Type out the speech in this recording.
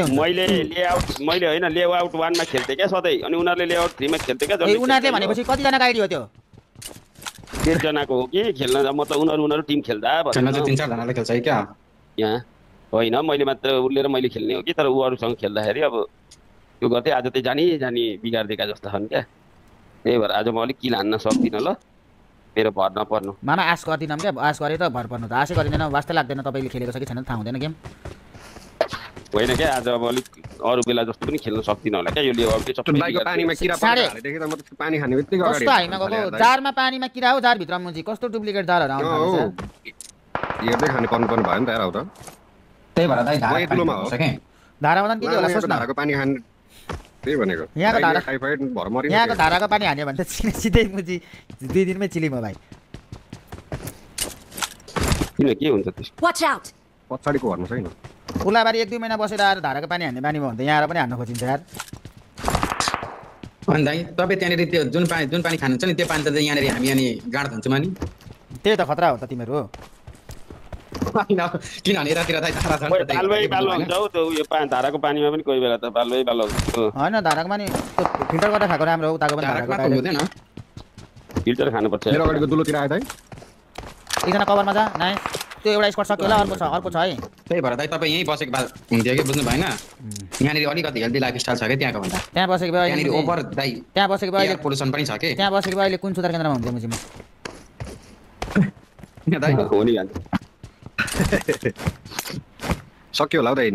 मैले होइन लेआउट 1 मा खेल्थेँ क्या सधैँ अनि उनीहरूले लेआउट 3 मा खेल्थ्यो क्या उनीहरूले भनेपछि कतिजनाको आइडी हो त्यो 1 जनाको हो कि खेल्न मतलब उनीहरू टिम खेल्दा खेल्न चाहिँ 3-4 जनाले खेल्छ है क्या यहाँ होइन मैले मात्र उसले र मैले खेल्ने हो कि तर उ अरूसँग खेल्दाखेरि अब त्यो गर्थे आज चाहिँ जानी बिगार्दिएका जस्ता छन् क्या त्यही भएर आज म अलिक किल हान्न सक्दिनँ ल मेरो भर नपर्नु मामा आश गर्दिनँ क्या आश गरे त भर पर्नु त आशै गर्दिनँ वास्तै लाग्दैन तपाईँले खेलेको छ कि छैन थाहा हुँदैन गेम होइन क्या आज अब अलिक अरू बेला जस्तो पनि खेल्न सक्दिनँ होला क्या यो लेआउटले पानीमा किरा हालेदेखि त म त पानी खाने बित्तिकै अगाडि कस्तो हाइमा गएको जारमा पानीमा किरा हो जार भित्र मुजी कस्तो डुप्लिकेट जारहरु आउँछ हेर्दै खाने पर्नु भयो नि त यार आउ त त्यही भएर दाइ धारा यतिलोमा हो धारामा त के होला सोच्न धाराको पानी खाने त्यही भनेको यहाँको धारा टाइफाइड भरमरी यहाँको धाराको पानी हान्यो भने त सिधै मुजी 2 दिनमै चिली म भाइ किन के हुन्छ त्यस वाच आउट पछाडीको भन्नु छैन उलाबारी 1-2 महिना बसेर आएर धाराको पानी हान्ने बानी भयो भने त यहाँ पनि हान्न खोजिन्छ यार अनि दाइ तपाईँ त्यहाँनिर त्यो जुन पानी खानुहुन्छ नि त्यो पानी त यहाँनिर हामी अनि गाड खान्छौँ अनि त्यही त खतरा हो त तिमीहरू किनभने यतातिर दाइ धारा छ बालुवा हुन्छ हौ त्यो उयो धाराको पानीमा पनि कोही बेला त बालुवा हुन्छ होइन धाराको पानी फिल्टर गरेर खाएको राम्रो हो ताको पनि धाराको हुँदैन फिल्टर खानुपर्छ मेरो अगाडिको दुलोतिर आयो दाइ एकजना कभरमा जा नाइस त्यो एउटा स्पट सक्यो होला अर्को छ है त्यही भएर दाइ तपाईँ यहीँ बसेको भए हुन्थ्यो कि बुझ्नु भएन यहाँनिर अलिकति हेल्दी लाइफस्टाइल छ कि त्यहाँको भन्दा त्यहाँ बसेको भए यहाँनिर ओभर दाइ त्यहाँ बसेको भए एयर पोल्युसन पनि छ कि त्यहाँ बसेको भए अहिले कुन सुधार केन्द्रमा हुन्थ्यो मुजी म दाइ हो नि सक्यो होला हौ दाइ